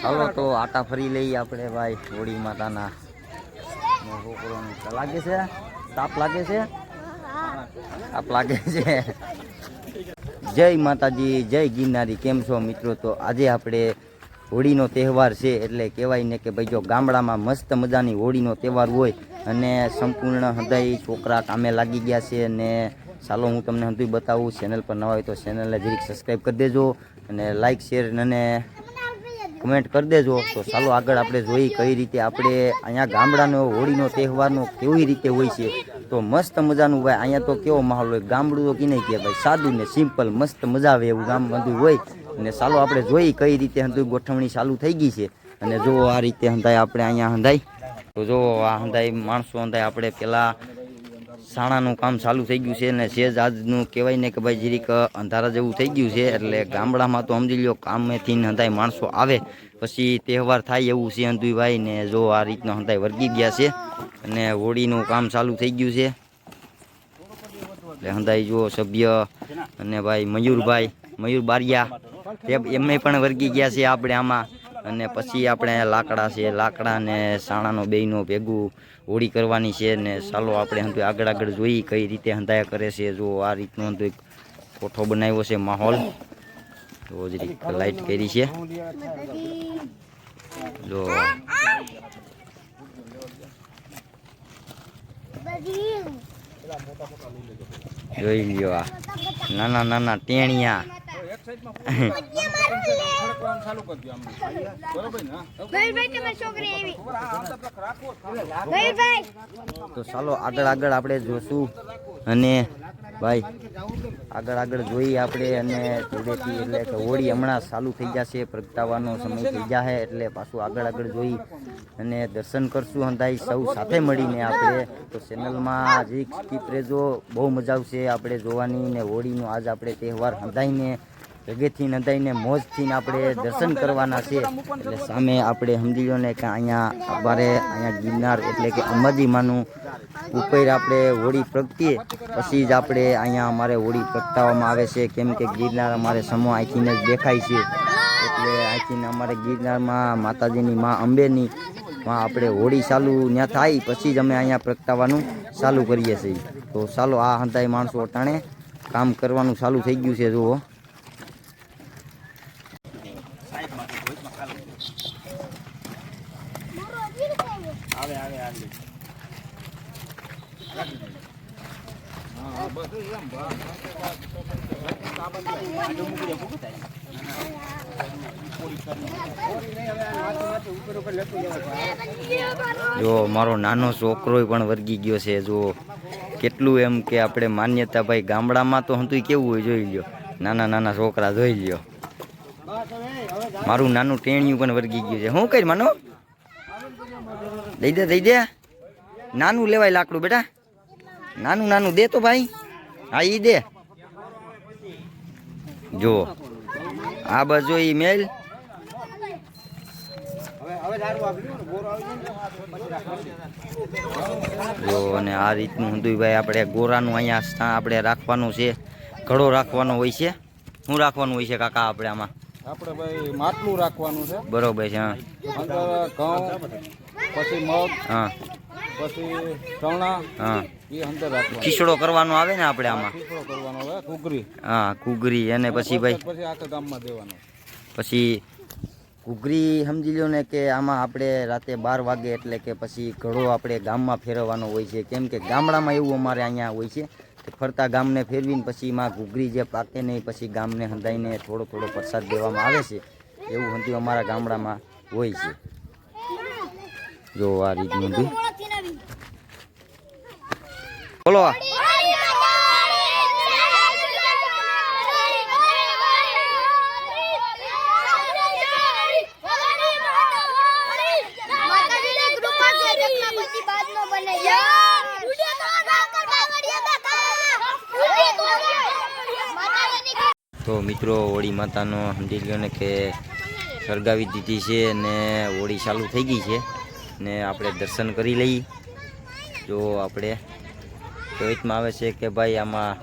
હાલો તો આટા ફરી લઈએ આપણે ભાઈ હોળી માતાના. લાગે છે તાપ લાગે છે, તાપ લાગે છે. જય માતાજી, જય ગિરનારી. કેમ છો મિત્રો? તો આજે આપણે હોળીનો તહેવાર છે એટલે કહેવાય ને કે ભાઈ જો ગામડામાં મસ્ત મજાની હોળીનો તહેવાર હોય અને સંપૂર્ણ હૃદય છોકરા કામે લાગી ગયા છે. અને ચાલો હું તમને હંધું બતાવું. ચેનલ પર નવા હોય તો ચેનલને જરીક સબસ્ક્રાઈબ કરી દેજો અને લાઈક શેર અને કમેન્ટ કરી દેજો. તો ચાલો આગળ આપણે જોઈ કઈ રીતે આપણે અહીંયા ગામડાનો હોળીનો તહેવારનો કેવી રીતે હોય છે. તો મસ્ત મજાનું ભાઈ અહીંયા તો કેવો માહોલ હોય. ગામડું તો કિને કે ભાઈ સાદું ને સિમ્પલ મસ્ત મજા આવે એવું ગામ બધું હોય. અને ચાલો આપણે જોઈ કઈ રીતે હંધું ગોઠવણી ચાલુ થઈ ગઈ છે. અને જો આ રીતે હંધાય આપણે અહીંયા હંધાય તો જો આ હંધાય માણસો હંધાય આપણે પેલા સાણાનું કામ ચાલુ થઈ ગયું છે. અને સેજ આજનું કહેવાય ને કે ભાઈ જરીક અંધારા જેવું થઈ ગયું છે. એટલે ગામડામાં તો સમજી લો કામેથી હંધાય માણસો આવે પછી તહેવાર થાય એવું છે હંધુભાઈ. ને જો આ રીતનો હંધાય વર્ગી ગયા છે અને હોળીનું કામ ચાલુ થઈ ગયું છે. એટલે હંધાય જો સભ્ય અને ભાઈ મયુર બારિયા એમને પણ વર્ગી ગયા છે આપણે આમાં. અને પછી આપણે લાકડા છે, લાકડા ને સાણાનો બેયનો ભેગું હોળી કરવાની છે. ને ચાલો આપણે હંધું આગળ જોઈ કઈ રીતે હંધાયા કરે છે. જો આ રીતનો હંધું કોઠો બનાવ્યો છે માહોલ. તો જરીક લાઈટ કરી છે જો જોઈ લ્યો આ નાના નાના ટેણિયા. તો ચાલો આગળ આપણે જોશું અને ભાઈ આગળ જોઈ આપણે. અને ધીરેથી એટલે કે હોળી હમણાં ચાલુ થઈ જશે, પ્રગટાવવાનો સમય થઈ જશે એટલે પાછું આગળ જોઈ અને દર્શન કરશું હંધાઈ સૌ સાથે મળીને આપણે. તો ચેનલમાં હજી સ્કીપ રહેજો, બહુ મજા આવશે આપણે જોવાની. ને હોળીનો આજ આપણે તહેવાર હંધાઈને ભેગેથી નંધાઈને મોજથી આપણે દર્શન કરવાના છે. એટલે સામે આપણે સમજી લો ને કે અહીંયા અમારે અહીંયા ગિરનાર એટલે કે અંબાજીમાંનું ઉપર આપણે હોળી પ્રગટીએ પછી જ આપણે અહીંયા અમારે હોળી પ્રગટાવવામાં આવે છે. કેમ કે ગિરનાર અમારે સમો અહીંથી જ દેખાય છે. એટલે અહીંથી અમારે ગિરનારમાં માતાજીની મા અંબેની માં આપણે હોળી ચાલુ ત્યાં થાય પછી જ અમે અહીંયા પ્રગટાવવાનું ચાલુ કરીએ છીએ. તો ચાલો આ હંધાઈ માણસો અટાણે કામ કરવાનું ચાલુ થઈ ગયું છે. જુઓ જો મારો નાનો છોકરો પણ વર્ગી ગયો છે. જો કેટલું એમ કે આપણે માન્યતા ભાઈ ગામડામાં તો હતું કેવું હોય જોઈ લ્યો. નાના નાના છોકરા જોઈ લ્યો. મારું નાનું ટેણિયું પણ વર્ગી ગયું છે. શું કરી માનો દઈ દે નાનું લેવાય લાકડું બેટા, નાનું દે તો ભાઈ. હા ઈ દે. જો આ બાજુ ઈ મેલ જો. અને આ રીતનું હતું ભાઈ આપણે ગોરાનું અહીંયા આપણે રાખવાનું છે. ઘડો રાખવાનો હોય છે. શું રાખવાનું હોય છે કાકા આપણે આમાં? આપણે ભાઈ માટલું રાખવાનું છે. બરોબર છે. હા અંદર ઘઉં પછી મગ હા પછી ચણા હા એ અંદર રાખવાનું. ખીચડો કરવાનો આવે ને આપણે આમાં? ખીચડો કરવાનો આવે, ઘૂઘરી. હા ઘૂઘરી. અને પછી ભાઈ પછી આખા ગામમાં દેવાનો. પછી ઘૂઘરી સમજી લો ને કે આમાં આપણે રાતે 12 વાગે એટલે કે પછી ઘડો આપણે ગામમાં ફેરવવાનો હોય છે. કેમ કે ગામડામાં એવું અમારે અહીંયા હોય છે કે ફરતા ગામને ફેરવીને પછી એમાં ઘૂઘરી જે પાકે નહીં પછી ગામને હંધાઈને થોડો પ્રસાદ દેવામાં આવે છે. એવું હંધું અમારા ગામડામાં હોય છે. જો આ રીતનું હંધું બોલો. તો મિત્રો હોળી માતાનો સમજી લો ને કે સળગાવી દીધી છે અને હોળી ચાલુ થઈ ગઈ છે. ને આપણે દર્શન કરી લઈએ. જો આપણે કહેવામાં આવે છે કે ભાઈ આમાં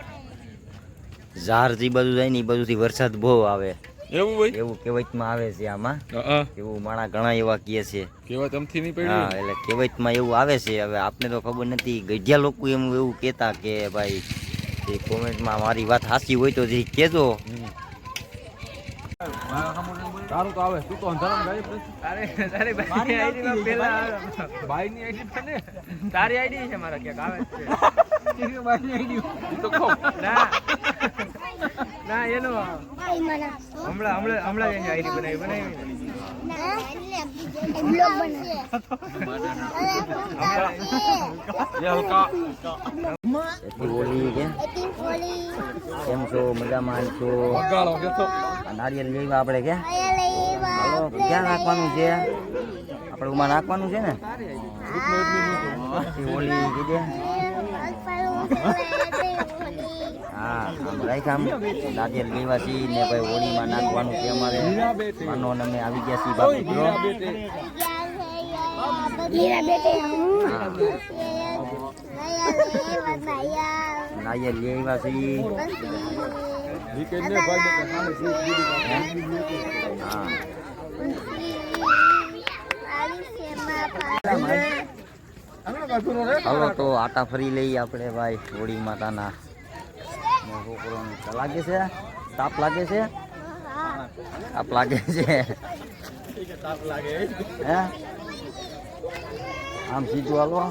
ઝાર જે બાજુ જાય ને એ બાજુથી વરસાદ બહુ આવે એવું ભાઈ એવું કહેવતમાં આવે છે આમાં. હા એવું માણા ઘણા એવા કહે છે. કેવા તમથી નહીં હા પડી એટલે કહેવતમાં એવું આવે છે. હવે આપને તો ખબર નથી. ગઢિયા લોકો એવું કહેતા કે ભાઈ એ કોમેન્ટમાં મારી વાત સાચી હોય તો જે કહેજો. તારું તો આવે તું તો અંધારામાં ગાયબ નથી. તારી ભાઈની આઈડીમાં પેલા ભાઈની આઈડી છે ને તારી આઈડી છે મારા ક્યાંક આવે છે ભાઈની આઈડી તો કહો ના ના એનો હમણાં એની આઈડી બનાવી એ હલકા એટલી ઓલી કે કેમ છો મજામાં છો? વગાડો કે તો નારિયેલ લેવા આપણે કે હાલો ક્યાં નાખવાનું છે? આપણે ઉમાં નાખવાનું છે ને? એટલી ઓલી કીધે હા આમ રાખ આમ નારિયેલ લેવા છીએ ને ભાઈ હોળીમાં નાખવાનું છે અમારે. માનો ને અમે આવી ગયા છીએ બાપુ મિત્રો. નારિયેલ લેવા છીએ. વીકેન્ડ ને ભાઈ ને સામે સીટ દીધી હા હાલો તો આટા ફરી લઈએ આપણે ભાઈ હોળી માતાના. છોકરોને લાગે છે તાપ લાગે છે. તાપ લાગે છે હે આમ સીધું હાલો.